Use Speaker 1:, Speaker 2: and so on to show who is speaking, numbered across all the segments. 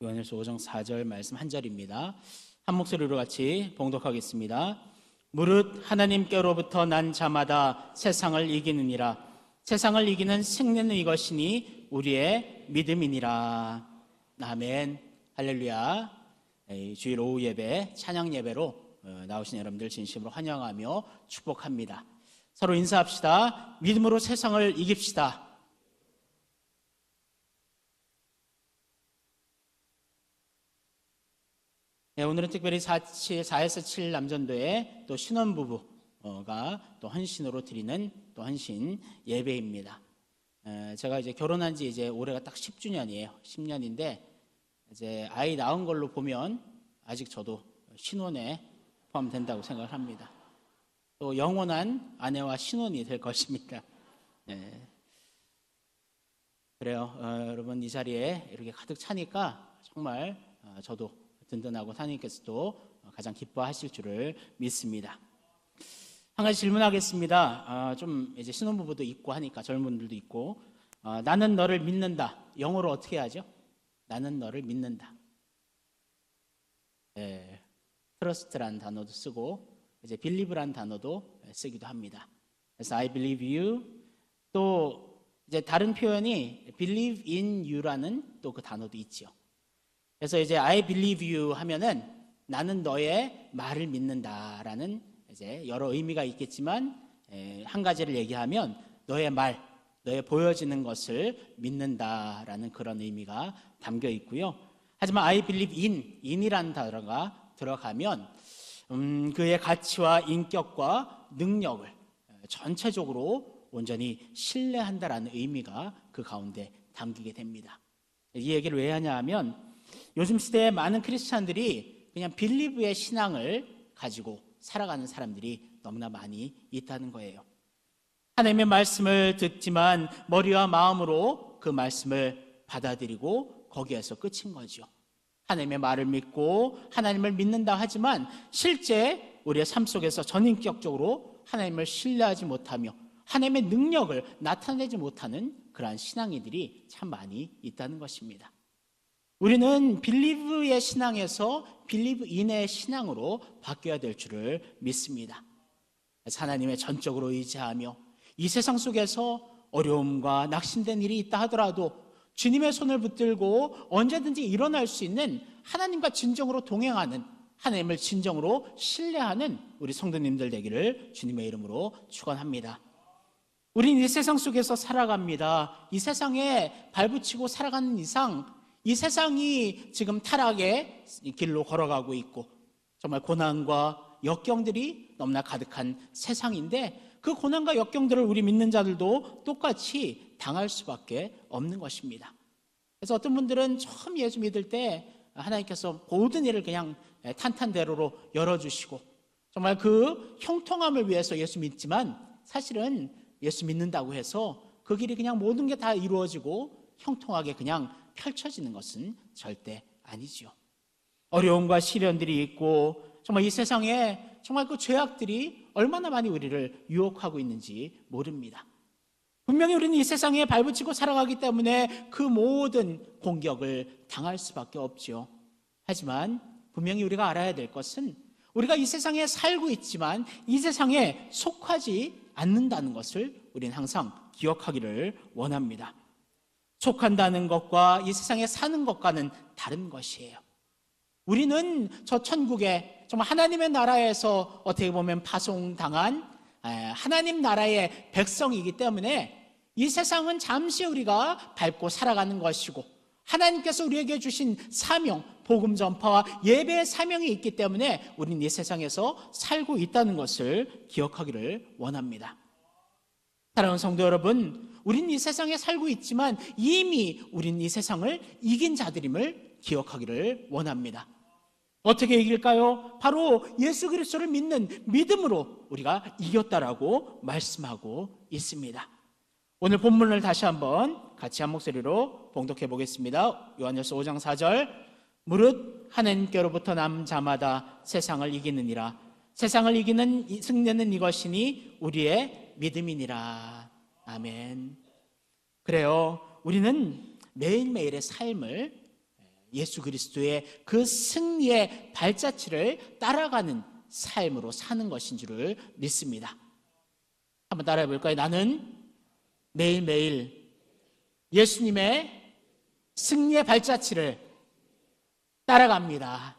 Speaker 1: 요한일서 5장 4절 말씀 한 절입니다. 한 목소리로 같이 봉독하겠습니다. 무릇 하나님께로부터 난 자마다 세상을 이기느니라. 세상을 이기는 승리는 이것이니 우리의 믿음이니라. 아멘. 할렐루야. 주일 오후 예배, 찬양 예배로 나오신 여러분들 진심으로 환영하며 축복합니다. 서로 인사합시다. 믿음으로 세상을 이깁시다. 네, 오늘은 특별히 4에서 7 남전도의 또 신혼부부가 또 헌신으로 드리는 또 헌신 예배입니다. 제가 이제 결혼한 지 이제 올해가 딱 10주년이에요. 10년인데 이제 아이 낳은 걸로 보면 아직 저도 신혼에 포함된다고 생각을 합니다. 또 영원한 아내와 신혼이 될 것입니다. 네. 그래요. 여러분 이 자리에 이렇게 가득 차니까 정말 저도 든든하고 하나님께서도 가장 기뻐하실 줄을 믿습니다. 한 가지 질문하겠습니다. 좀 이제 신혼부부도 있고 하니까 젊은 분들도 있고, 나는 너를 믿는다. 영어로 어떻게 하죠? 나는 너를 믿는다. 네, trust라는 단어도 쓰고 이제 believe라는 단어도 쓰기도 합니다. 그래서 I believe you. 또 이제 다른 표현이 believe in you라는 또 그 단어도 있죠. 그래서 이제 I believe you 하면은 나는 너의 말을 믿는다라는 이제 여러 의미가 있겠지만 한 가지를 얘기하면 너의 말, 너의 보여지는 것을 믿는다라는 그런 의미가 담겨 있고요. 하지만 I believe in이라는 단어가 들어가면 그의 가치와 인격과 능력을 전체적으로 온전히 신뢰한다라는 의미가 그 가운데 담기게 됩니다. 이 얘기를 왜 하냐 하면 요즘 시대에 많은 크리스찬들이 그냥 빌리브의 신앙을 가지고 살아가는 사람들이 너무나 많이 있다는 거예요. 하나님의 말씀을 듣지만 머리와 마음으로 그 말씀을 받아들이고 거기에서 끝인 거죠. 하나님의 말을 믿고 하나님을 믿는다 하지만 실제 우리의 삶 속에서 전인격적으로 하나님을 신뢰하지 못하며 하나님의 능력을 나타내지 못하는 그러한 신앙인들이 참 많이 있다는 것입니다. 우리는 빌리브의 신앙에서 빌리브 인의 신앙으로 바뀌어야 될 줄을 믿습니다. 하나님의 전적으로 의지하며 이 세상 속에서 어려움과 낙심된 일이 있다 하더라도 주님의 손을 붙들고 언제든지 일어날 수 있는 하나님과 진정으로 동행하는, 하나님을 진정으로 신뢰하는 우리 성도님들 되기를 주님의 이름으로 축원합니다. 우리는 이 세상 속에서 살아갑니다. 이 세상에 발붙이고 살아가는 이상 이 세상이 지금 타락의 길로 걸어가고 있고 정말 고난과 역경들이 너무나 가득한 세상인데 그 고난과 역경들을 우리 믿는 자들도 똑같이 당할 수밖에 없는 것입니다. 그래서 어떤 분들은 처음 예수 믿을 때 하나님께서 모든 일을 그냥 탄탄대로로 열어주시고 정말 그 형통함을 위해서 예수 믿지만 사실은 예수 믿는다고 해서 그 길이 그냥 모든 게 다 이루어지고 형통하게 그냥 펼쳐지는 것은 절대 아니죠. 어려움과 시련들이 있고 정말 이 세상에 정말 그 죄악들이 얼마나 많이 우리를 유혹하고 있는지 모릅니다. 분명히 우리는 이 세상에 발붙이고 살아가기 때문에 그 모든 공격을 당할 수밖에 없죠. 하지만 분명히 우리가 알아야 될 것은 우리가 이 세상에 살고 있지만 이 세상에 속하지 않는다는 것을 우리는 항상 기억하기를 원합니다. 속한다는 것과 이 세상에 사는 것과는 다른 것이에요. 우리는 저 천국에 정말 하나님의 나라에서 어떻게 보면 파송당한 하나님 나라의 백성이기 때문에 이 세상은 잠시 우리가 밟고 살아가는 것이고 하나님께서 우리에게 주신 사명, 복음 전파와 예배의 사명이 있기 때문에 우리는 이 세상에서 살고 있다는 것을 기억하기를 원합니다. 사랑하는 성도 여러분, 우리는 이 세상에 살고 있지만 이미 우리는 이 세상을 이긴 자들임을 기억하기를 원합니다. 어떻게 이길까요? 바로 예수 그리스도를 믿는 믿음으로 우리가 이겼다라고 말씀하고 있습니다. 오늘 본문을 다시 한번 같이 한 목소리로 봉독해 보겠습니다. 요한일서 5장 4절 무릇 하나님께로부터 난 자마다 세상을 이기느니라. 세상을 이기는 승리는 이것이니 우리의 믿음이니라. 아멘. 그래요. 우리는 매일매일의 삶을 예수 그리스도의 그 승리의 발자취를 따라가는 삶으로 사는 것인 줄을 믿습니다. 한번 따라해 볼까요? 나는 매일매일 예수님의 승리의 발자취를 따라갑니다.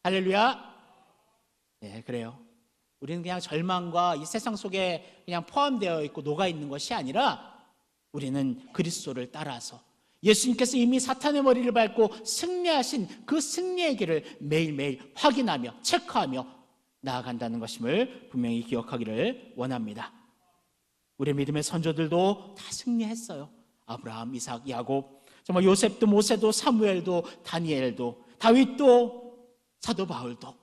Speaker 1: 할렐루야. 네, 그래요. 우리는 그냥 절망과 이 세상 속에 그냥 포함되어 있고 녹아 있는 것이 아니라 우리는 그리스도를 따라서 예수님께서 이미 사탄의 머리를 밟고 승리하신 그 승리의 길을 매일매일 확인하며 체크하며 나아간다는 것임을 분명히 기억하기를 원합니다. 우리 믿음의 선조들도 다 승리했어요. 아브라함, 이삭, 야곱, 정말 요셉도 모세도 사무엘도 다니엘도 다윗도 사도 바울도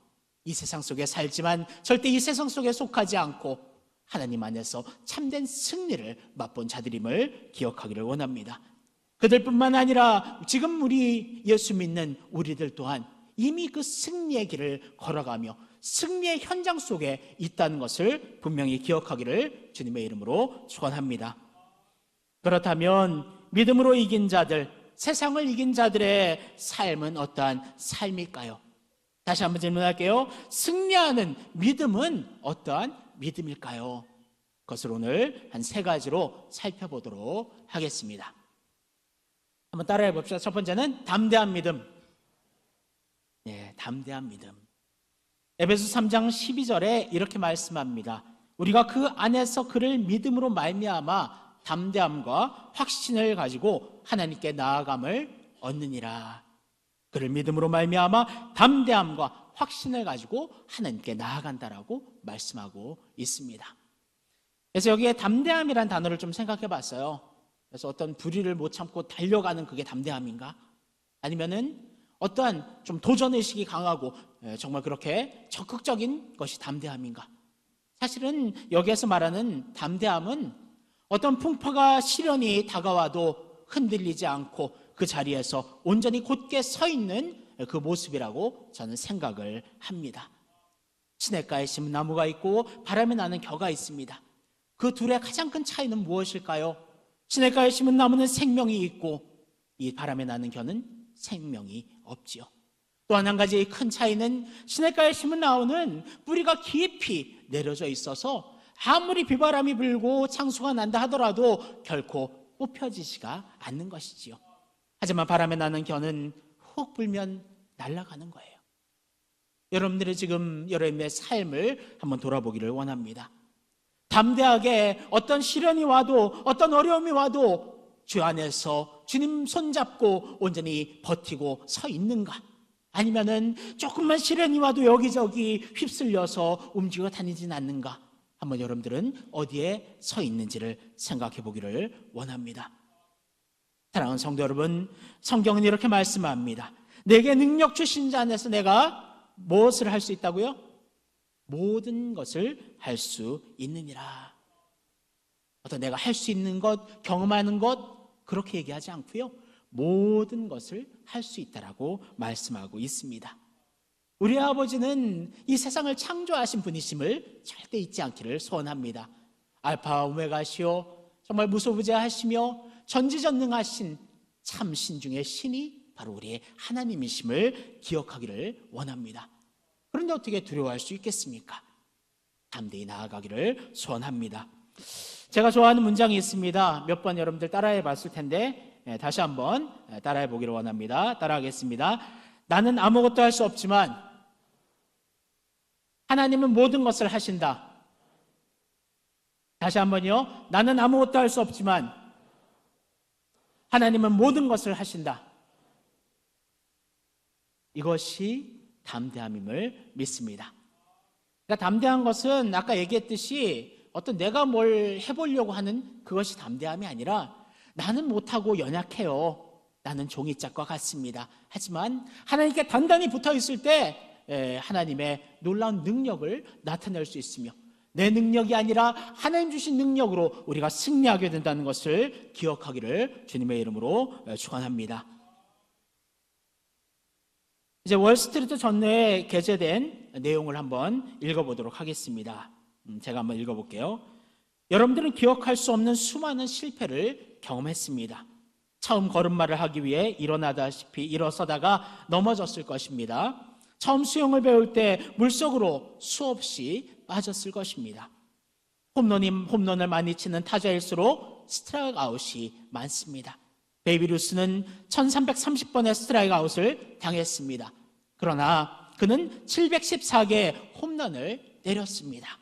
Speaker 1: 이 세상 속에 살지만 절대 이 세상 속에 속하지 않고 하나님 안에서 참된 승리를 맛본 자들임을 기억하기를 원합니다. 그들뿐만 아니라 지금 우리 예수 믿는 우리들 또한 이미 그 승리의 길을 걸어가며 승리의 현장 속에 있다는 것을 분명히 기억하기를 주님의 이름으로 축원합니다. 그렇다면 믿음으로 이긴 자들, 세상을 이긴 자들의 삶은 어떠한 삶일까요? 다시 한번 질문할게요. 승리하는 믿음은 어떠한 믿음일까요? 그것을 오늘 한 3가지로 살펴보도록 하겠습니다. 한번 따라해 봅시다. 첫 번째는 담대한 믿음. 네, 담대한 믿음. 에베소 3장 12절에 이렇게 말씀합니다. 우리가 그 안에서 그를 믿음으로 말미암아 담대함과 확신을 가지고 하나님께 나아감을 얻느니라. 그를 믿음으로 말미암아 담대함과 확신을 가지고 하나님께 나아간다라고 말씀하고 있습니다. 그래서 여기에 담대함이라는 단어를 좀 생각해 봤어요. 그래서 어떤 불의를 못 참고 달려가는 그게 담대함인가? 아니면은 어떠한 좀 도전의식이 강하고 정말 그렇게 적극적인 것이 담대함인가? 사실은 여기에서 말하는 담대함은 어떤 풍파가 시련이 다가와도 흔들리지 않고 그 자리에서 온전히 곧게 서 있는 그 모습이라고 저는 생각을 합니다. 시냇가에 심은 나무가 있고 바람이 나는 겨가 있습니다. 그 둘의 가장 큰 차이는 무엇일까요? 시냇가에 심은 나무는 생명이 있고 이 바람에 나는 겨는 생명이 없지요. 또 한 가지의 큰 차이는 시냇가에 심은 나무는 뿌리가 깊이 내려져 있어서 아무리 비바람이 불고 창수가 난다 하더라도 결코 뽑혀지지가 않는 것이지요. 하지만 바람에 나는 겨는 훅 불면 날아가는 거예요. 여러분들이 지금 여러분의 삶을 한번 돌아보기를 원합니다. 담대하게 어떤 시련이 와도 어떤 어려움이 와도 주 안에서 주님 손잡고 온전히 버티고 서 있는가? 아니면은 조금만 시련이 와도 여기저기 휩쓸려서 움직여 다니진 않는가? 한번 여러분들은 어디에 서 있는지를 생각해 보기를 원합니다. 사랑하는 성도 여러분, 성경은 이렇게 말씀합니다. 내게 능력 주신 자 안에서 내가 무엇을 할 수 있다고요? 모든 것을 할 수 있느니라. 어떤 내가 할 수 있는 것, 경험하는 것 그렇게 얘기하지 않고요. 모든 것을 할 수 있다라고 말씀하고 있습니다. 우리 아버지는 이 세상을 창조하신 분이심을 절대 잊지 않기를 소원합니다. 알파와 오메가시오, 정말 무소부재하시며 전지전능하신 참 신중의 신이 바로 우리의 하나님이심을 기억하기를 원합니다. 그런데 어떻게 두려워할 수 있겠습니까? 담대히 나아가기를 소원합니다. 제가 좋아하는 문장이 있습니다. 몇 번 여러분들 따라해 봤을 텐데 다시 한번 따라해 보기를 원합니다. 따라하겠습니다. 나는 아무것도 할 수 없지만 하나님은 모든 것을 하신다. 다시 한번요. 나는 아무것도 할 수 없지만 하나님은 모든 것을 하신다. 이것이 담대함임을 믿습니다. 그러니까 담대한 것은 아까 얘기했듯이 어떤 내가 뭘 해보려고 하는 그것이 담대함이 아니라 나는 못하고 연약해요. 나는 종이짝과 같습니다. 하지만 하나님께 단단히 붙어 있을 때 하나님의 놀라운 능력을 나타낼 수 있으며 내 능력이 아니라 하나님 주신 능력으로 우리가 승리하게 된다는 것을 기억하기를 주님의 이름으로 축원합니다. 이제 월스트리트 전후에 게재된 내용을 한번 읽어보도록 하겠습니다. 제가 한번 읽어볼게요. 여러분들은 기억할 수 없는 수많은 실패를 경험했습니다. 처음 걸음마를 하기 위해 일어나다시피 일어서다가 넘어졌을 것입니다. 처음 수영을 배울 때 물속으로 수없이 빠졌을 것입니다. 홈런을 많이 치는 타자일수록 스트라이크 아웃이 많습니다. 베이비 루스는 1330번의 스트라이크 아웃을 당했습니다. 그러나 그는 714개의 홈런을 때렸습니다.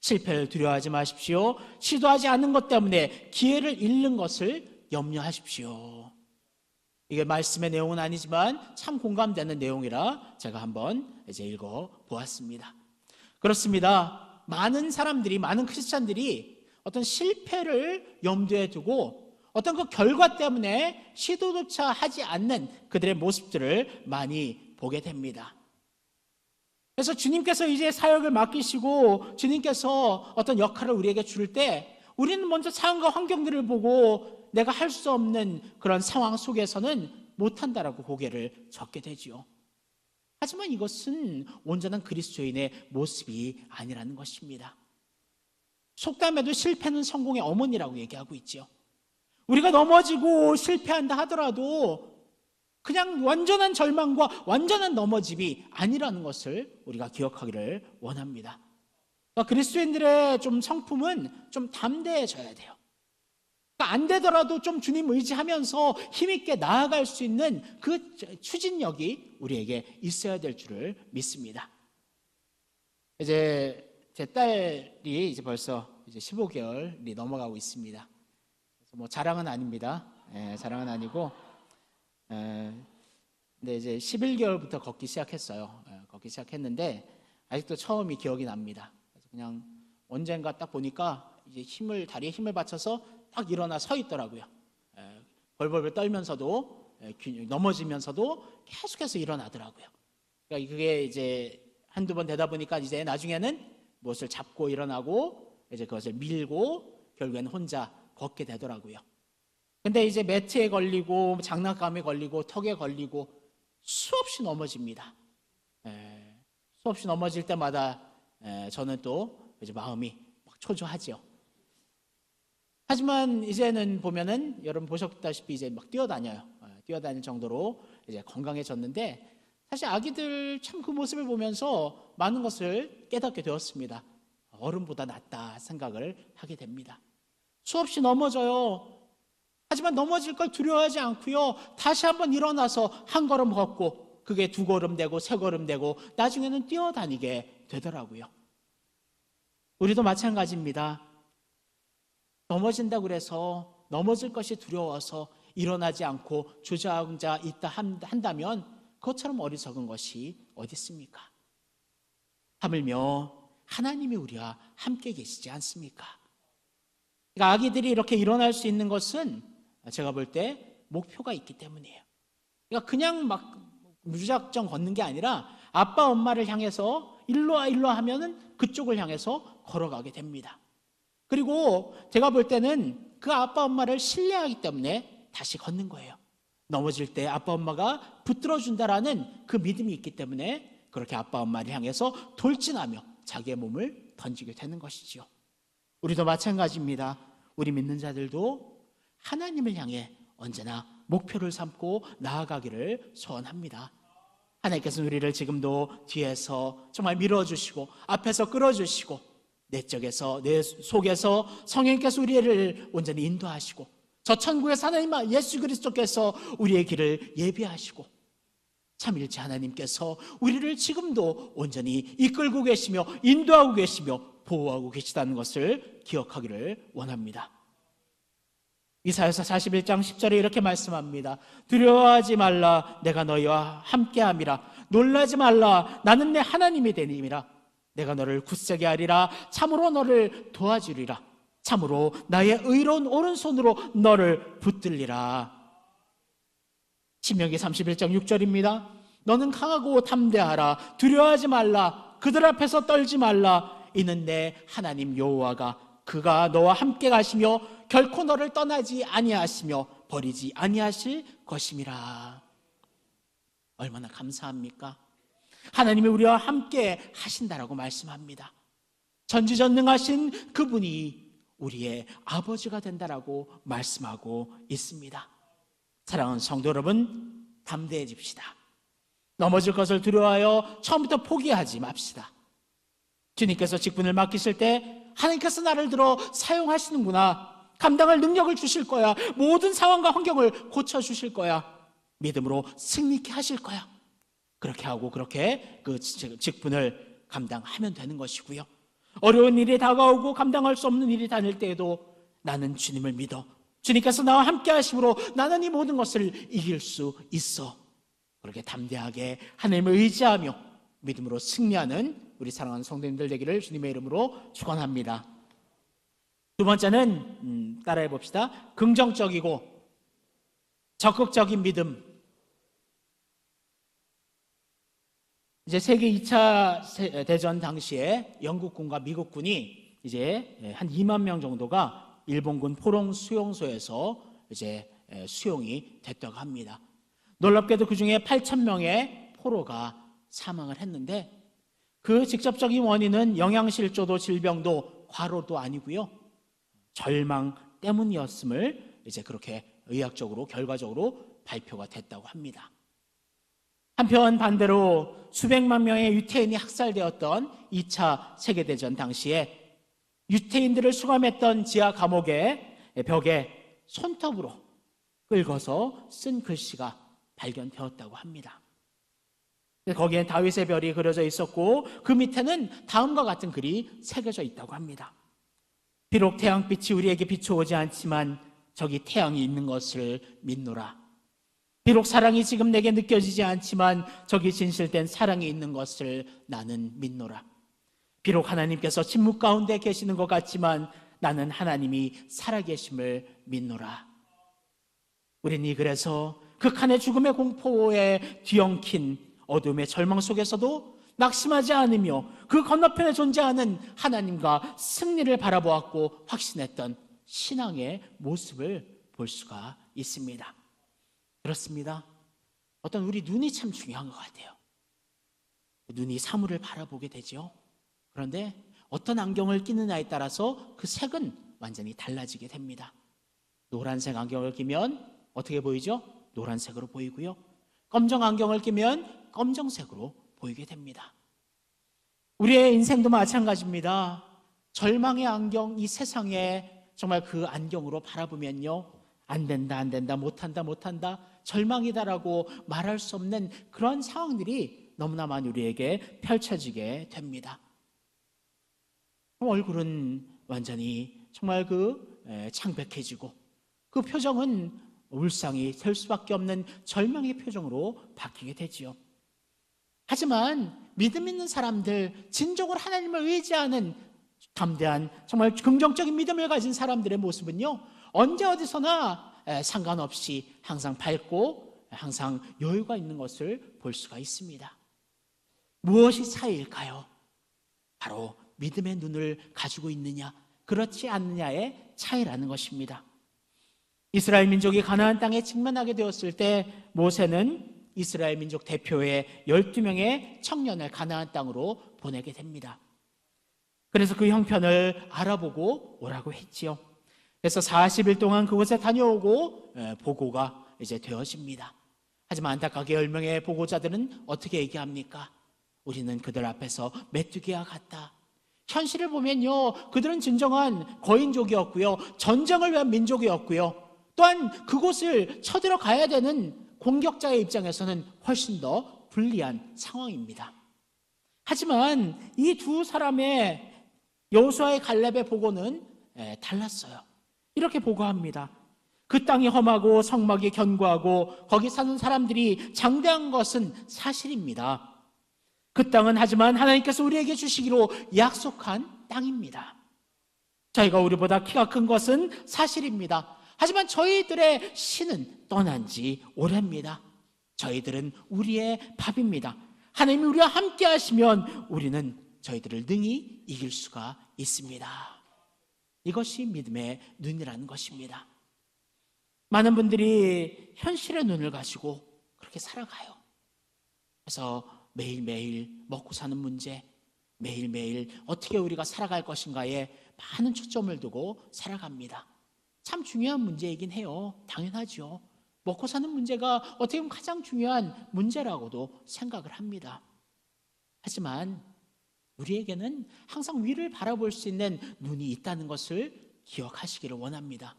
Speaker 1: 실패를 두려워하지 마십시오. 시도하지 않은 것 때문에 기회를 잃는 것을 염려하십시오. 이게 말씀의 내용은 아니지만 참 공감되는 내용이라 제가 한번 이제 읽어 보았습니다. 그렇습니다. 많은 사람들이, 많은 크리스찬들이 어떤 실패를 염두에 두고 어떤 그 결과 때문에 시도조차 하지 않는 그들의 모습들을 많이 보게 됩니다. 그래서 주님께서 이제 사역을 맡기시고 주님께서 어떤 역할을 우리에게 줄 때 우리는 먼저 상황과 환경들을 보고 내가 할 수 없는 그런 상황 속에서는 못한다라고 고개를 젓게 되지요. 하지만 이것은 온전한 그리스도인의 모습이 아니라는 것입니다. 속담에도 실패는 성공의 어머니라고 얘기하고 있지요. 우리가 넘어지고 실패한다 하더라도 그냥 완전한 절망과 완전한 넘어짐이 아니라는 것을 우리가 기억하기를 원합니다. 그러니까 그리스도인들의 좀 성품은 좀 담대해져야 돼요. 그러니까 안 되더라도 좀 주님 의지하면서 힘있게 나아갈 수 있는 그 추진력이 우리에게 있어야 될 줄을 믿습니다. 이제 제 딸이 이제 벌써 이제 15개월이 넘어가고 있습니다. 그래서 뭐 자랑은 아닙니다. 자랑은 아니고, 근데 이제 11개월부터 걷기 시작했어요. 걷기 시작했는데 아직도 처음이 기억이 납니다. 그래서 그냥 언젠가 딱 보니까 이제 다리에 힘을 받쳐서 딱 일어나 서 있더라고요. 벌벌 떨면서도 넘어지면서도 계속해서 일어나더라고요. 그러니까 그게 이제 한두 번 되다 보니까 이제 나중에는 무엇을 잡고 일어나고 이제 그것을 밀고 결국에는 혼자 걷게 되더라고요. 근데 이제 매트에 걸리고 장난감에 걸리고 턱에 걸리고 수없이 넘어집니다. 수없이 넘어질 때마다 저는 또 이제 마음이 막 초조하죠. 하지만 이제는 보면은 여러분 보셨다시피 이제 막 뛰어다녀요. 뛰어다닐 정도로 이제 건강해졌는데 사실 아기들 참 그 모습을 보면서 많은 것을 깨닫게 되었습니다. 어른보다 낫다 생각을 하게 됩니다. 수없이 넘어져요. 하지만 넘어질 걸 두려워하지 않고요. 다시 한번 일어나서 한 걸음 걷고 그게 두 걸음 되고 세 걸음 되고 나중에는 뛰어다니게 되더라고요. 우리도 마찬가지입니다. 넘어진다고 그래서 넘어질 것이 두려워서 일어나지 않고 주저앉아 있다 한다면 그것처럼 어리석은 것이 어디 있습니까? 하물며 하나님이 우리와 함께 계시지 않습니까? 그러니까 아기들이 이렇게 일어날 수 있는 것은 제가 볼 때 목표가 있기 때문이에요. 그러니까 그냥 막 무작정 걷는 게 아니라 아빠 엄마를 향해서 일로 와 하면은 그쪽을 향해서 걸어가게 됩니다. 그리고 제가 볼 때는 그 아빠 엄마를 신뢰하기 때문에 다시 걷는 거예요. 넘어질 때 아빠 엄마가 붙들어 준다라는 그 믿음이 있기 때문에 그렇게 아빠 엄마를 향해서 돌진하며 자기의 몸을 던지게 되는 것이지요. 우리도 마찬가지입니다. 우리 믿는 자들도 하나님을 향해 언제나 목표를 삼고 나아가기를 소원합니다. 하나님께서는 우리를 지금도 뒤에서 정말 밀어주시고 앞에서 끌어주시고 내적에서 내 속에서 성령께서 우리를 온전히 인도하시고 저 천국에서 하나님 예수 그리스도께서 우리의 길을 예비하시고 참일체 하나님께서 우리를 지금도 온전히 이끌고 계시며 인도하고 계시며 보호하고 계시다는 것을 기억하기를 원합니다. 이사야서 41장 10절에 이렇게 말씀합니다. 두려워하지 말라, 내가 너희와 함께함이라. 놀라지 말라, 나는 내 하나님이 되님이라. 내가 너를 굳세게 하리라. 참으로 너를 도와주리라. 참으로 나의 의로운 오른손으로 너를 붙들리라. 신명기 31장 6절입니다. 너는 강하고 담대하라. 두려워하지 말라. 그들 앞에서 떨지 말라. 이는 내 하나님 여호와가 그가 너와 함께 가시며 결코 너를 떠나지 아니하시며 버리지 아니하실 것임이라. 얼마나 감사합니까? 하나님이 우리와 함께 하신다라고 말씀합니다. 전지전능하신 그분이 우리의 아버지가 된다라고 말씀하고 있습니다. 사랑하는 성도 여러분, 담대해집시다. 넘어질 것을 두려워하여 처음부터 포기하지 맙시다. 주님께서 직분을 맡기실 때 하나님께서 나를 들어 사용하시는구나, 감당할 능력을 주실 거야, 모든 상황과 환경을 고쳐주실 거야, 믿음으로 승리케 하실 거야, 그렇게 하고 그렇게 그 직분을 감당하면 되는 것이고요. 어려운 일이 다가오고 감당할 수 없는 일이 다닐 때에도 나는 주님을 믿어, 주님께서 나와 함께 하심으로 나는 이 모든 것을 이길 수 있어, 그렇게 담대하게 하나님을 의지하며 믿음으로 승리하는 우리 사랑하는 성도님들 되기를 주님의 이름으로 축원합니다. 두 번째는 따라해 봅시다. 긍정적이고 적극적인 믿음. 이제 세계 2차 대전 당시에 영국군과 미국군이 이제 한 2만 명 정도가 일본군 포롱 수용소에서 이제 수용이 됐다고 합니다. 놀랍게도 그 중에 8,000명의 포로가 사망을 했는데, 그 직접적인 원인은 영양실조도 질병도 과로도 아니고요, 절망 때문이었음을 이제 그렇게 의학적으로 결과적으로 발표가 됐다고 합니다. 한편 반대로 수백만 명의 유태인이 학살되었던 2차 세계대전 당시에 유태인들을 수감했던 지하 감옥의 벽에 손톱으로 긁어서 쓴 글씨가 발견되었다고 합니다. 거기엔 다윗의 별이 그려져 있었고 그 밑에는 다음과 같은 글이 새겨져 있다고 합니다. 비록 태양빛이 우리에게 비춰오지 않지만 저기 태양이 있는 것을 믿노라. 비록 사랑이 지금 내게 느껴지지 않지만 저기 진실된 사랑이 있는 것을 나는 믿노라. 비록 하나님께서 침묵 가운데 계시는 것 같지만 나는 하나님이 살아계심을 믿노라. 우린 그래서 극한의 죽음의 공포에 뒤엉킨 어둠의 절망 속에서도 낙심하지 않으며 그 건너편에 존재하는 하나님과 승리를 바라보았고 확신했던 신앙의 모습을 볼 수가 있습니다. 그렇습니다. 어떤 우리 눈이 참 중요한 것 같아요. 눈이 사물을 바라보게 되죠. 그런데 어떤 안경을 끼느냐에 따라서 그 색은 완전히 달라지게 됩니다. 노란색 안경을 끼면 어떻게 보이죠? 노란색으로 보이고요. 검정 안경을 끼면 검정색으로 보이게 됩니다. 우리의 인생도 마찬가지입니다. 절망의 안경, 이 세상에 정말 그 안경으로 바라보면요, 안 된다, 안 된다, 못한다, 못한다, 절망이다라고 말할 수 없는 그런 상황들이 너무나 많이 우리에게 펼쳐지게 됩니다. 얼굴은 완전히 정말 창백해지고 그 표정은 울상이 될 수밖에 없는 절망의 표정으로 바뀌게 되지요. 하지만 믿음 있는 사람들, 진정으로 하나님을 의지하는 담대한 정말 긍정적인 믿음을 가진 사람들의 모습은요, 언제 어디서나 상관없이 항상 밝고 항상 여유가 있는 것을 볼 수가 있습니다. 무엇이 차이일까요? 바로 믿음의 눈을 가지고 있느냐 그렇지 않느냐의 차이라는 것입니다. 이스라엘 민족이 가나안 땅에 직면하게 되었을 때 모세는 이스라엘 민족 대표의 12명의 청년을 가나안 땅으로 보내게 됩니다. 그래서 그 형편을 알아보고 오라고 했지요. 그래서 40일 동안 그곳에 다녀오고 보고가 이제 되어집니다. 하지만 안타깝게 10명의 보고자들은 어떻게 얘기합니까? 우리는 그들 앞에서 메뚜기와 같다. 현실을 보면요, 그들은 진정한 거인족이었고요, 전쟁을 위한 민족이었고요, 또한 그곳을 쳐들어가야 되는 공격자의 입장에서는 훨씬 더 불리한 상황입니다. 하지만 이 두 사람의 여호수아의 갈렙의 보고는 달랐어요. 이렇게 보고합니다. 그 땅이 험하고 성막이 견고하고 거기 사는 사람들이 장대한 것은 사실입니다. 그 땅은 하지만 하나님께서 우리에게 주시기로 약속한 땅입니다. 저희가 우리보다 키가 큰 것은 사실입니다. 하지만 저희들의 신은 떠난 지 오래입니다. 저희들은 우리의 밥입니다. 하나님이 우리와 함께 하시면 우리는 저희들을 능히 이길 수가 있습니다. 이것이 믿음의 눈이라는 것입니다. 많은 분들이 현실의 눈을 가지고 그렇게 살아가요. 그래서 매일매일 먹고 사는 문제, 매일매일 어떻게 우리가 살아갈 것인가에 많은 초점을 두고 살아갑니다. 참 중요한 문제이긴 해요. 당연하죠. 먹고 사는 문제가 어떻게 보면 가장 중요한 문제라고도 생각을 합니다. 하지만 우리에게는 항상 위를 바라볼 수 있는 눈이 있다는 것을 기억하시기를 원합니다.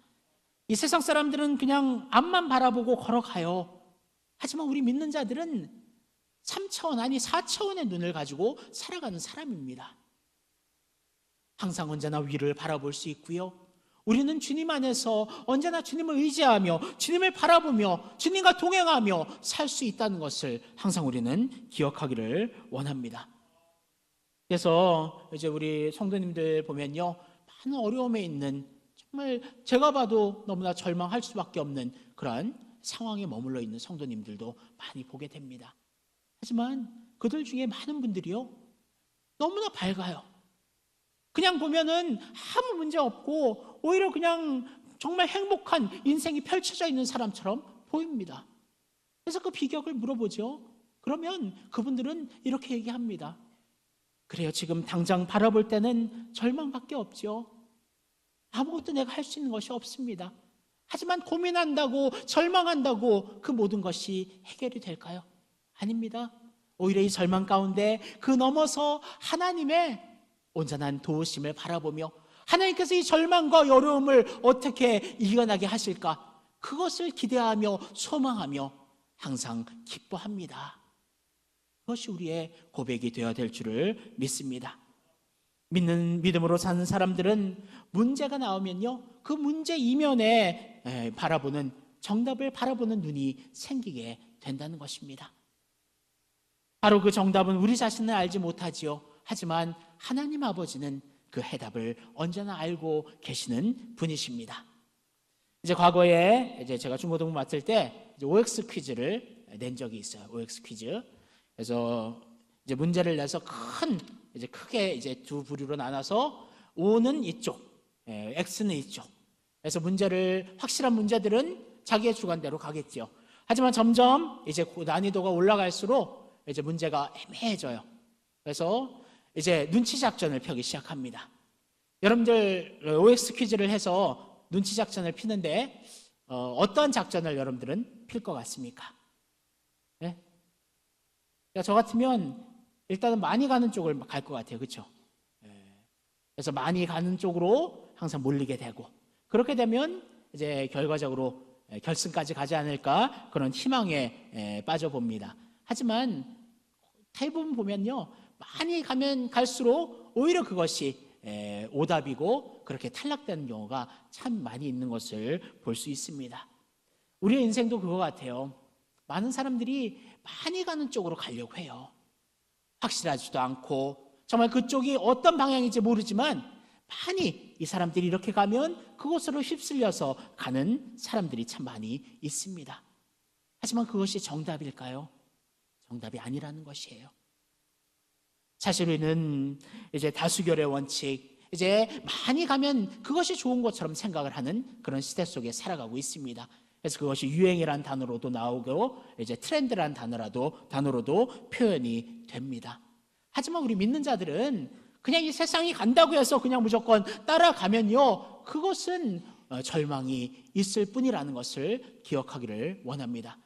Speaker 1: 이 세상 사람들은 그냥 앞만 바라보고 걸어가요. 하지만 우리 믿는 자들은 3차원 아니 4차원의 눈을 가지고 살아가는 사람입니다. 항상 언제나 위를 바라볼 수 있고요. 우리는 주님 안에서 언제나 주님을 의지하며 주님을 바라보며 주님과 동행하며 살 수 있다는 것을 항상 우리는 기억하기를 원합니다. 그래서 이제 우리 성도님들 보면요, 많은 어려움에 있는, 정말 제가 봐도 너무나 절망할 수밖에 없는 그런 상황에 머물러 있는 성도님들도 많이 보게 됩니다. 하지만 그들 중에 많은 분들이요, 너무나 밝아요. 그냥 보면은 아무 문제 없고 오히려 그냥 정말 행복한 인생이 펼쳐져 있는 사람처럼 보입니다. 그래서 그 비결을 물어보죠. 그러면 그분들은 이렇게 얘기합니다. 그래요, 지금 당장 바라볼 때는 절망밖에 없죠. 아무것도 내가 할 수 있는 것이 없습니다. 하지만 고민한다고 절망한다고 그 모든 것이 해결이 될까요? 아닙니다. 오히려 이 절망 가운데 그 넘어서 하나님의 온전한 도우심을 바라보며 하나님께서 이 절망과 어려움을 어떻게 이겨나게 하실까, 그것을 기대하며 소망하며 항상 기뻐합니다. 그것이 우리의 고백이 되어야 될 줄을 믿습니다. 믿음으로 사는 사람들은 문제가 나오면요, 그 문제 이면에 바라보는, 정답을 바라보는 눈이 생기게 된다는 것입니다. 바로 그 정답은 우리 자신은 알지 못하지요. 하지만 하나님 아버지는 그 해답을 언제나 알고 계시는 분이십니다. 이제 과거에 이제 제가 중고등부 맡을 때 OX 퀴즈를 낸 적이 있어요. OX 퀴즈. 그래서 이제 문제를 내서 크게 이제 두 부류로 나눠서 O는 이쪽, X는 이쪽. 그래서 문제를, 확실한 문제들은 자기의 주관대로 가겠죠. 하지만 점점 이제 난이도가 올라갈수록 이제 문제가 애매해져요. 그래서 이제 눈치 작전을 펴기 시작합니다. 여러분들 OX 퀴즈를 해서 눈치 작전을 피는데 어떤 작전을 여러분들은 필 것 같습니까? 네? 그러니까 저 같으면 일단은 많이 가는 쪽을 갈 것 같아요. 그렇죠? 그래서 많이 가는 쪽으로 항상 몰리게 되고, 그렇게 되면 이제 결과적으로 결승까지 가지 않을까 그런 희망에 빠져봅니다. 하지만 대부분 보면요, 많이 가면 갈수록 오히려 그것이 오답이고 그렇게 탈락되는 경우가 참 많이 있는 것을 볼 수 있습니다. 우리의 인생도 그거 같아요. 많은 사람들이 많이 가는 쪽으로 가려고 해요. 확실하지도 않고 정말 그쪽이 어떤 방향인지 모르지만 많이 이 사람들이 이렇게 가면 그곳으로 휩쓸려서 가는 사람들이 참 많이 있습니다. 하지만 그것이 정답일까요? 정답이 아니라는 것이에요. 사실 우리는 이제 다수결의 원칙, 이제 많이 가면 그것이 좋은 것처럼 생각을 하는 그런 시대 속에 살아가고 있습니다. 그래서 그것이 유행이란 단어로도 나오고 이제 트렌드란 단어로도 표현이 됩니다. 하지만 우리 믿는 자들은 그냥 이 세상이 간다고 해서 그냥 무조건 따라가면요, 그것은 절망이 있을 뿐이라는 것을 기억하기를 원합니다.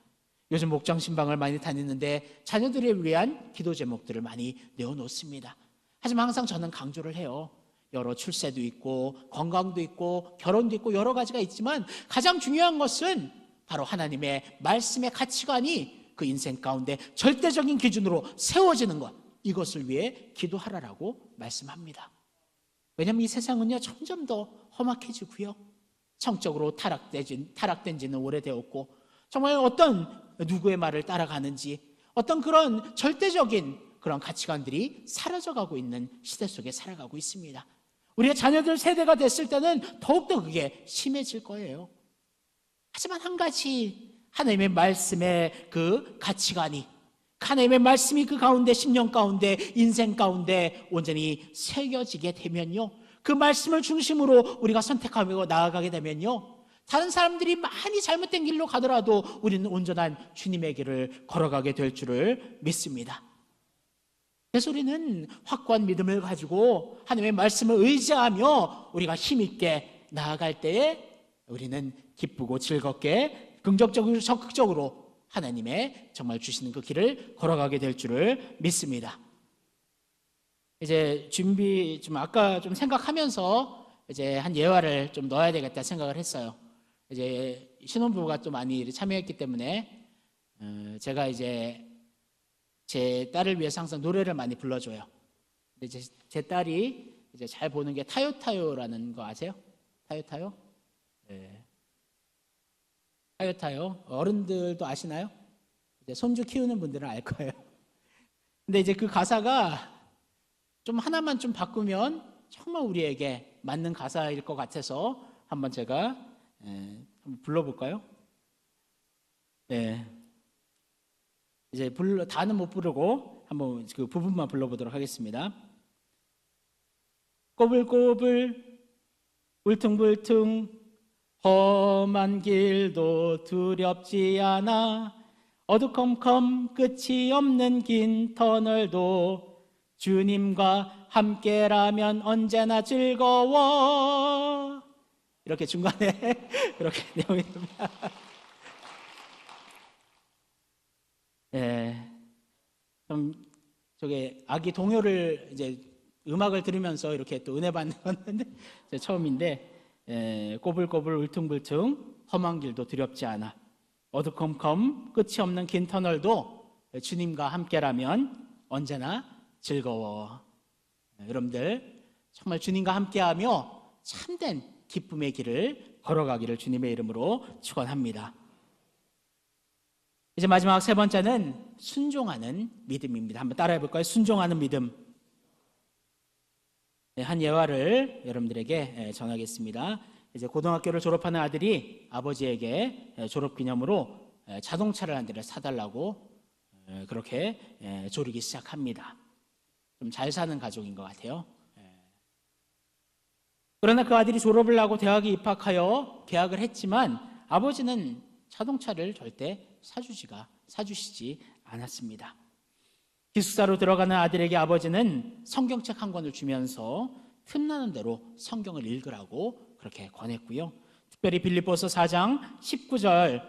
Speaker 1: 요즘 목장 신방을 많이 다니는데 자녀들을 위한 기도 제목들을 많이 내어놓습니다. 하지만 항상 저는 강조를 해요. 여러 출세도 있고 건강도 있고 결혼도 있고 여러 가지가 있지만 가장 중요한 것은 바로 하나님의 말씀의 가치관이 그 인생 가운데 절대적인 기준으로 세워지는 것, 이것을 위해 기도하라라고 말씀합니다. 왜냐하면 이 세상은요, 점점 더 험악해지고요, 성적으로 타락된 지는 오래되었고, 정말 어떤 누구의 말을 따라가는지, 어떤 그런 절대적인 그런 가치관들이 사라져가고 있는 시대 속에 살아가고 있습니다. 우리의 자녀들 세대가 됐을 때는 더욱더 그게 심해질 거예요. 하지만 한 가지, 하나님의 말씀의 그 가치관이, 하나님의 말씀이 그 가운데, 심령 가운데, 인생 가운데 온전히 새겨지게 되면요, 그 말씀을 중심으로 우리가 선택하며 나아가게 되면요, 다른 사람들이 많이 잘못된 길로 가더라도 우리는 온전한 주님의 길을 걸어가게 될 줄을 믿습니다. 그래서 우리는 확고한 믿음을 가지고 하나님의 말씀을 의지하며 우리가 힘있게 나아갈 때에 우리는 기쁘고 즐겁게 긍정적으로 적극적으로 하나님의 정말 주시는 그 길을 걸어가게 될 줄을 믿습니다. 이제 준비 좀 아까 좀 생각하면서 이제 한 예화를 좀 넣어야 되겠다 생각을 했어요. 이제 신혼부부가 또 많이 참여했기 때문에 제가 이제 제 딸을 위해서 항상 노래를 많이 불러줘요. 근데 이제 제 딸이 이제 잘 보는 게 타요타요라는 거 아세요? 타요타요? 네. 타요타요. 어른들도 아시나요? 이제 손주 키우는 분들은 알 거예요. 근데 이제 그 가사가 좀 하나만 좀 바꾸면 정말 우리에게 맞는 가사일 것 같아서 한번 제가 한번 불러볼까요? 네. 이제 다는 못 부르고 한번 그 부분만 불러보도록 하겠습니다. 꼬불꼬불 울퉁불퉁 험한 길도 두렵지 않아 어두컴컴 끝이 없는 긴 터널도 주님과 함께라면 언제나 즐거워. 이렇게 중간에 그렇게 내용이 됩니다. 예, 좀 저게 아기 동요를 이제 음악을 들으면서 이렇게 또 은혜 받는 건데 처음인데 꼬불꼬불 울퉁불퉁 험한 길도 두렵지 않아 어두컴컴 끝이 없는 긴 터널도 주님과 함께라면 언제나 즐거워. 여러분들 정말 주님과 함께하며 참된 기쁨의 길을 걸어가기를 주님의 이름으로 축원합니다. 이제 마지막 세 번째는 순종하는 믿음입니다. 한번 따라해 볼까요? 순종하는 믿음. 한 예화를 여러분들에게 전하겠습니다. 이제 고등학교를 졸업하는 아들이 아버지에게 졸업기념으로 자동차를 한 대를 사달라고 그렇게 조르기 시작합니다. 좀 잘 사는 가족인 것 같아요. 그러나 그 아들이 졸업을 하고 대학에 입학하여 계약을 했지만 아버지는 자동차를 절대 사주시지 않았습니다. 기숙사로 들어가는 아들에게 아버지는 성경책 한 권을 주면서 틈나는 대로 성경을 읽으라고 그렇게 권했고요. 특별히 빌립보서 4장 19절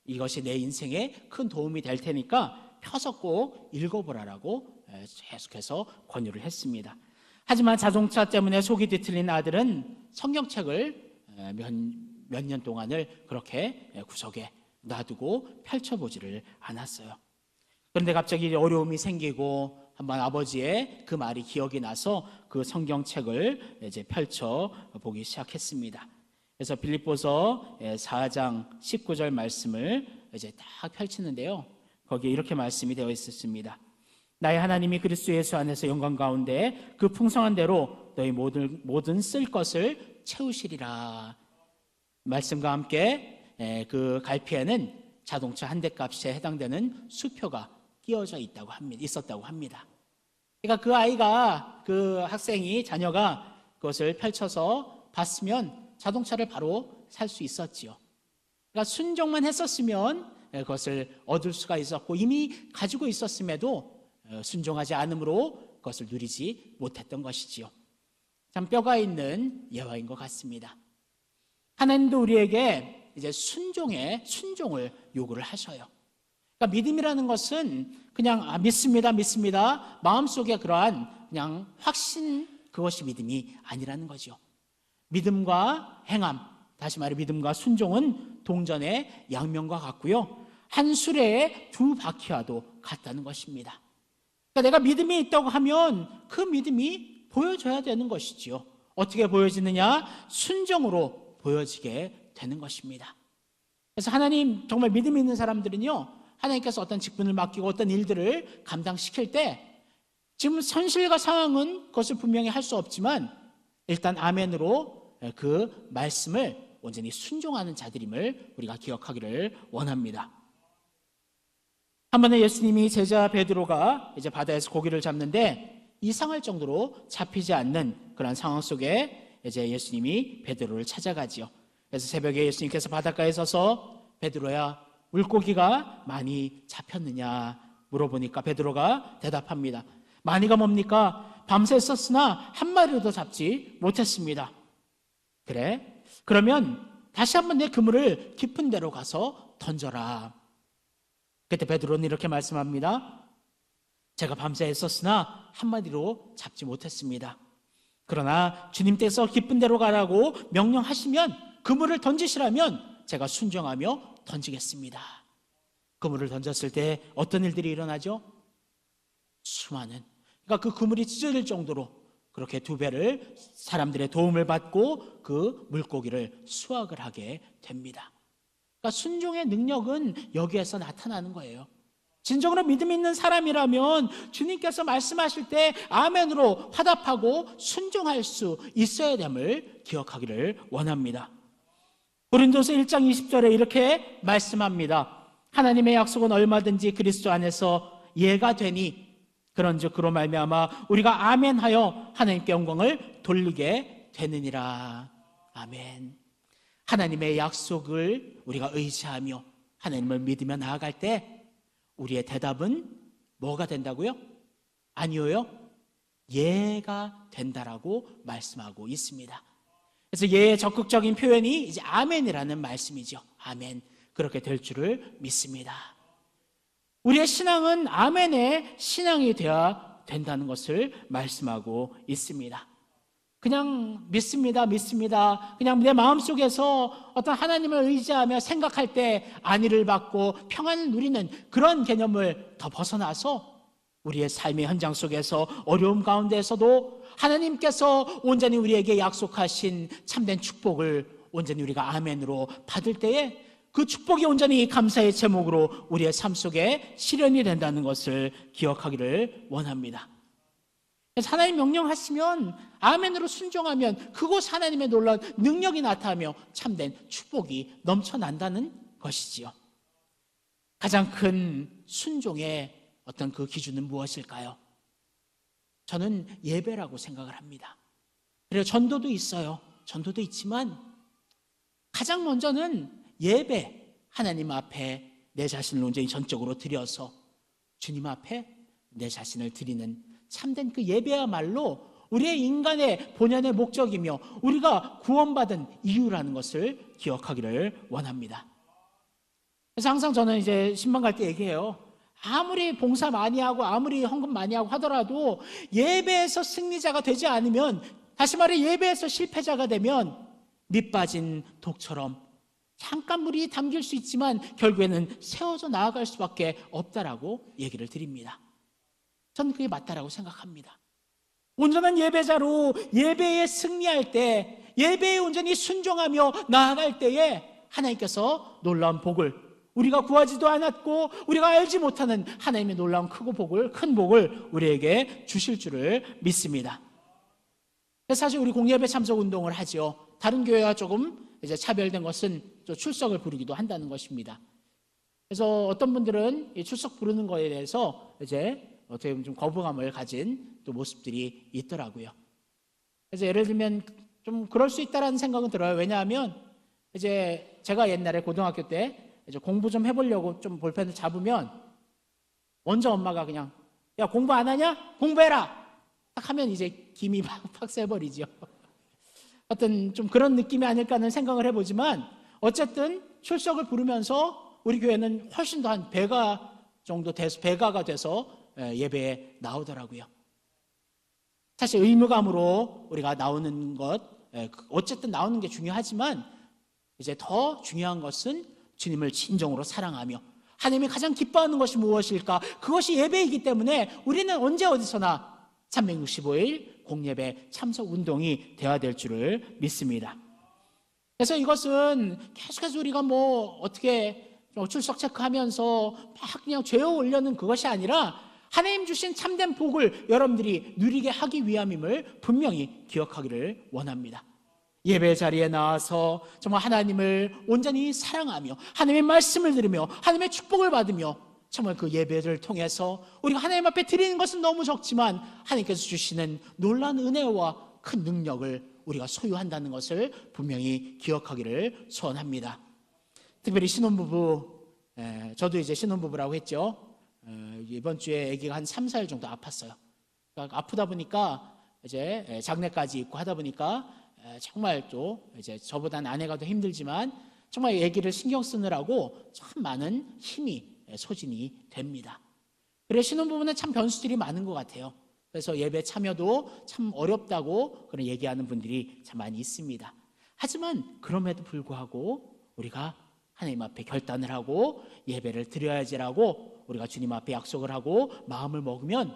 Speaker 1: 이것이 내 인생에 큰 도움이 될 테니까 펴서 꼭 읽어보라라고 계속해서 권유를 했습니다. 하지만 자동차 때문에 속이 뒤틀린 아들은 성경책을 몇 년 동안을 그렇게 구석에 놔두고 펼쳐보지를 않았어요. 그런데 갑자기 어려움이 생기고 한번 아버지의 그 말이 기억이 나서 그 성경책을 이제 펼쳐보기 시작했습니다. 그래서 빌립보서 4장 19절 말씀을 이제 딱 펼치는데요. 거기에 이렇게 말씀이 되어 있었습니다. 나의 하나님이 그리스도 예수 안에서 영광 가운데 그 풍성한 대로 너희 모든 쓸 것을 채우시리라. 말씀과 함께 그 갈피에는 자동차 한 대 값에 해당되는 수표가 끼워져 있었다고 합니다. 그러니까 그 아이가, 그 학생이, 자녀가 그것을 펼쳐서 봤으면 자동차를 바로 살 수 있었지요. 그러니까 순종만 했었으면 그것을 얻을 수가 있었고 이미 가지고 있었음에도 순종하지 않으므로 그것을 누리지 못했던 것이지요. 참 뼈가 있는 예화인 것 같습니다. 하나님도 우리에게 이제 순종을 요구를 하셔요. 그러니까 믿음이라는 것은 그냥 믿습니다. 마음속에 그러한 그냥 확신 그것이 믿음이 아니라는 거죠. 믿음과 행함, 다시 말해 믿음과 순종은 동전의 양면과 같고요. 한 수레의 두 바퀴와도 같다는 것입니다. 그러니까 내가 믿음이 있다고 하면 그 믿음이 보여져야 되는 것이지요. 어떻게 보여지느냐? 순종으로 보여지게 되는 것입니다. 그래서 하나님 정말 믿음 있는 사람들은요, 하나님께서 어떤 직분을 맡기고 어떤 일들을 감당시킬 때 지금 현실과 상황은 그것을 분명히 할 수 없지만 일단 아멘으로 그 말씀을 온전히 순종하는 자들임을 우리가 기억하기를 원합니다. 한 번에 예수님이 제자 베드로가 이제 바다에서 고기를 잡는데 이상할 정도로 잡히지 않는 그런 상황 속에 이제 예수님이 베드로를 찾아가지요. 그래서 새벽에 예수님께서 바닷가에 서서 베드로야, 물고기가 많이 잡혔느냐 물어보니까 베드로가 대답합니다. 많이가 뭡니까? 밤새 썼으나 한 마리도 잡지 못했습니다. 그래? 그러면 다시 한번 내 그물을 깊은 데로 가서 던져라. 그때 베드로는 이렇게 말씀합니다. 제가 밤새 애썼으나 한마디로 잡지 못했습니다. 그러나 주님께서 기쁜 대로 가라고 명령하시면 그물을 던지시라면 제가 순종하며 던지겠습니다. 그물을 던졌을 때 어떤 일들이 일어나죠? 수많은, 그러니까 그 그물이 찢어질 정도로 그렇게 두 배를 사람들의 도움을 받고 그 물고기를 수확을 하게 됩니다. 그러니까 순종의 능력은 여기에서 나타나는 거예요. 진정으로 믿음 있는 사람이라면 주님께서 말씀하실 때 아멘으로 화답하고 순종할 수 있어야 됨을 기억하기를 원합니다. 고린도서 1장 20절에 이렇게 말씀합니다. 하나님의 약속은 얼마든지 그리스도 안에서 예가 되니 그런즉 그로 말미암아 우리가 아멘하여 하나님께 영광을 돌리게 되느니라. 아멘. 하나님의 약속을 우리가 의지하며 하나님을 믿으며 나아갈 때 우리의 대답은 뭐가 된다고요? 아니요요. 예가 된다라고 말씀하고 있습니다. 그래서 예의 적극적인 표현이 이제 아멘이라는 말씀이죠. 아멘. 그렇게 될 줄을 믿습니다. 우리의 신앙은 아멘의 신앙이 되어야 된다는 것을 말씀하고 있습니다. 그냥 믿습니다. 그냥 내 마음속에서 어떤 하나님을 의지하며 생각할 때 안위를 받고 평안을 누리는 그런 개념을 더 벗어나서 우리의 삶의 현장 속에서 어려움 가운데에서도 하나님께서 온전히 우리에게 약속하신 참된 축복을 온전히 우리가 아멘으로 받을 때에 그 축복이 온전히 감사의 제목으로 우리의 삶 속에 실현이 된다는 것을 기억하기를 원합니다. 그래서 하나님 명령하시면 아멘으로 순종하면 그곳 하나님의 놀라운 능력이 나타나며 참된 축복이 넘쳐난다는 것이지요. 가장 큰 순종의 어떤 그 기준은 무엇일까요? 저는 예배라고 생각을 합니다. 그리고 전도도 있어요. 전도도 있지만 가장 먼저는 예배, 하나님 앞에 내 자신을 온전히 전적으로 드려서 주님 앞에 내 자신을 드리는 참된 그 예배야말로 우리의 인간의 본연의 목적이며 우리가 구원받은 이유라는 것을 기억하기를 원합니다. 그래서 항상 저는 이제 신방 갈 때 얘기해요. 아무리 봉사 많이 하고 아무리 헌금 많이 하고 하더라도 예배에서 승리자가 되지 않으면, 다시 말해 예배에서 실패자가 되면 밑 빠진 독처럼 잠깐 물이 담길 수 있지만 결국에는 세워져 나아갈 수밖에 없다라고 얘기를 드립니다. 저는 그게 맞다라고 생각합니다. 온전한 예배자로 예배에 승리할 때, 예배에 온전히 순종하며 나아갈 때에 하나님께서 놀라운 복을, 우리가 구하지도 않았고 우리가 알지 못하는 하나님의 놀라운 큰 복을 우리에게 주실 줄을 믿습니다. 사실 우리 공예배 참석 운동을 하죠. 다른 교회와 조금 이제 차별된 것은 또 출석을 부르기도 한다는 것입니다. 그래서 어떤 분들은 이 출석 부르는 거에 대해서 이제 어떻게 보면 좀 거부감을 가진 또 모습들이 있더라고요. 그래서 예를 들면 좀 그럴 수 있다라는 생각은 들어요. 왜냐하면 이제 제가 옛날에 고등학교 때 이제 공부 좀 해보려고 좀 볼펜을 잡으면 먼저 엄마가 그냥 야 공부 안 하냐? 공부해라! 딱 하면 이제 김이 팍 새버리죠. 어떤 좀 그런 느낌이 아닐까 하는 생각을 해보지만 어쨌든 출석을 부르면서 우리 교회는 훨씬 더 한 배가 정도 돼서 배가가 돼서 예배에 나오더라고요. 사실 의무감으로 우리가 나오는 것, 어쨌든 나오는 게 중요하지만 이제 더 중요한 것은 주님을 진정으로 사랑하며 하나님이 가장 기뻐하는 것이 무엇일까? 그것이 예배이기 때문에 우리는 언제 어디서나 365일 공예배 참석 운동이 되어야 될 줄을 믿습니다. 그래서 이것은 계속해서 우리가 뭐 어떻게 출석 체크하면서 막 그냥 죄어 올려는 그것이 아니라 하나님 주신 참된 복을 여러분들이 누리게 하기 위함임을 분명히 기억하기를 원합니다. 예배 자리에 나와서 정말 하나님을 온전히 사랑하며 하나님의 말씀을 들으며 하나님의 축복을 받으며 정말 그 예배를 통해서 우리가 하나님 앞에 드리는 것은 너무 적지만 하나님께서 주시는 놀라운 은혜와 큰 능력을 우리가 소유한다는 것을 분명히 기억하기를 소원합니다. 특별히 신혼부부, 저도 이제 신혼부부라고 했죠. 이번 주에 아기가 한 3, 4일 정도 아팠어요. 그러니까 아프다 보니까 이제 장례까지 있고 하다 보니까 정말 또 이제 저보다는 아내가 더 힘들지만 정말 아기를 신경 쓰느라고 참 많은 힘이 소진이 됩니다. 그래서 신혼부부는 참 변수들이 많은 것 같아요. 그래서 예배 참여도 참 어렵다고 그런 얘기하는 분들이 참 많이 있습니다. 하지만 그럼에도 불구하고 우리가 하나님 앞에 결단을 하고 예배를 드려야지라고 우리가 주님 앞에 약속을 하고 마음을 먹으면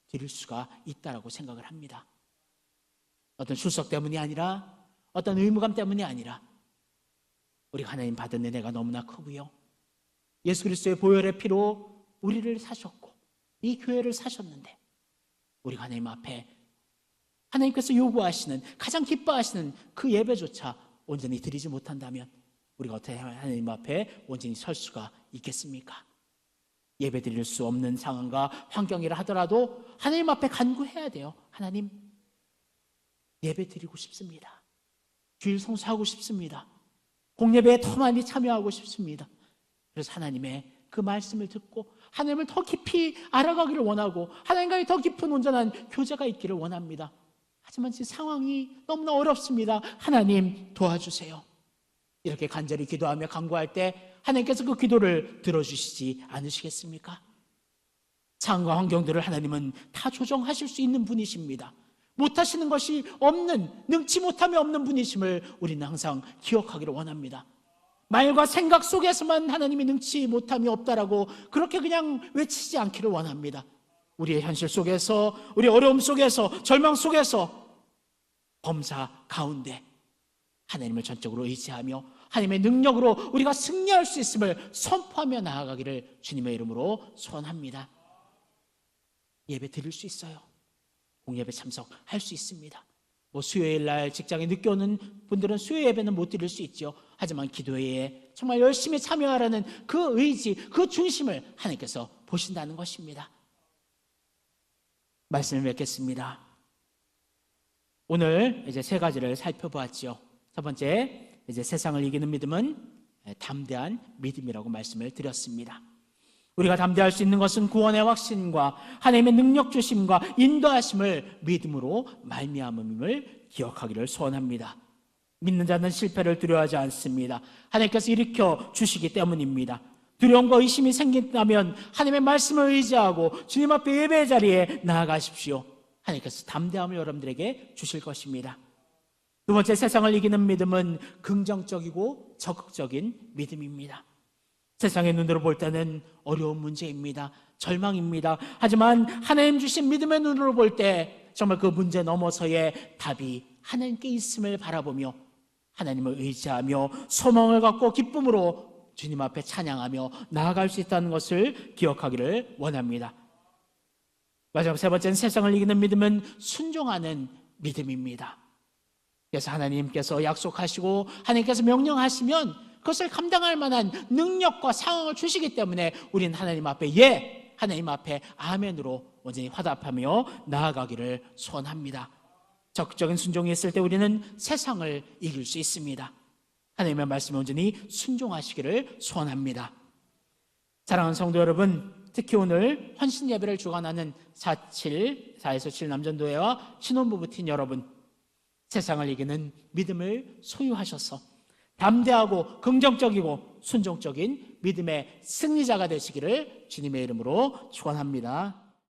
Speaker 1: 드릴 수가 있다라고 생각을 합니다. 어떤 출석 때문이 아니라 어떤 의무감 때문이 아니라 우리가 하나님 받은 은혜가 너무나 크고요. 예수 그리스도의 보혈의 피로 우리를 사셨고 이 교회를 사셨는데 우리가 하나님 앞에 하나님께서 요구하시는 가장 기뻐하시는 그 예배조차 온전히 드리지 못한다면 우리가 어떻게 하나님 앞에 온전히 설 수가 있겠습니까? 예배 드릴 수 없는 상황과 환경이라 하더라도 하나님 앞에 간구해야 돼요. 하나님, 예배 드리고 싶습니다. 주일 성수하고 싶습니다. 공예배에 더 많이 참여하고 싶습니다. 그래서 하나님의 그 말씀을 듣고 하나님을 더 깊이 알아가기를 원하고 하나님과의 더 깊은 온전한 교제가 있기를 원합니다. 하지만 지금 상황이 너무나 어렵습니다. 하나님 도와주세요. 이렇게 간절히 기도하며 간구할 때 하나님께서 그 기도를 들어주시지 않으시겠습니까? 상황과 환경들을 하나님은 다 조정하실 수 있는 분이십니다. 못하시는 것이 없는, 능치 못함이 없는 분이심을 우리는 항상 기억하기를 원합니다. 말과 생각 속에서만 하나님이 능치 못함이 없다라고 그렇게 그냥 외치지 않기를 원합니다. 우리의 현실 속에서, 우리 어려움 속에서, 절망 속에서, 범사 가운데 하나님을 전적으로 의지하며 하나님의 능력으로 우리가 승리할 수 있음을 선포하며 나아가기를 주님의 이름으로 소원합니다. 예배 드릴 수 있어요. 공예배 참석할 수 있습니다. 수요일 날 직장에 늦게 오는 분들은 수요 예배는 못 드릴 수 있죠. 하지만 기도회에 정말 열심히 참여하라는 그 의지, 그 중심을 하나님께서 보신다는 것입니다. 말씀을 맺겠습니다. 오늘 이제 세 가지를 살펴보았죠. 첫 번째, 이제 세상을 이기는 믿음은 담대한 믿음이라고 말씀을 드렸습니다. 우리가 담대할 수 있는 것은 구원의 확신과 하나님의 능력 주심과 인도하심을 믿음으로 말미암음을 기억하기를 소원합니다. 믿는 자는 실패를 두려워하지 않습니다. 하나님께서 일으켜 주시기 때문입니다. 두려움과 의심이 생긴다면 하나님의 말씀을 의지하고 주님 앞에 예배의 자리에 나아가십시오. 하나님께서 담대함을 여러분들에게 주실 것입니다. 두 번째, 세상을 이기는 믿음은 긍정적이고 적극적인 믿음입니다. 세상의 눈으로 볼 때는 어려운 문제입니다. 절망입니다. 하지만 하나님 주신 믿음의 눈으로 볼 때 정말 그 문제 넘어서의 답이 하나님께 있음을 바라보며 하나님을 의지하며 소망을 갖고 기쁨으로 주님 앞에 찬양하며 나아갈 수 있다는 것을 기억하기를 원합니다. 마지막 세 번째는 세상을 이기는 믿음은 순종하는 믿음입니다. 그래서 하나님께서 약속하시고 하나님께서 명령하시면 그것을 감당할 만한 능력과 상황을 주시기 때문에 우리는 하나님 앞에 예, 하나님 앞에 아멘으로 온전히 화답하며 나아가기를 소원합니다. 적극적인 순종이 있을 때 우리는 세상을 이길 수 있습니다. 하나님의 말씀에 온전히 순종하시기를 소원합니다. 사랑하는 성도 여러분, 특히 오늘 헌신 예배를 주관하는 4에서 7 남전도회와 신혼부부팀 여러분, 세상을 이기는 믿음을 소유하셔서 담대하고 긍정적이고 순종적인 믿음의 승리자가 되시기를 주님의 이름으로 축원합니다.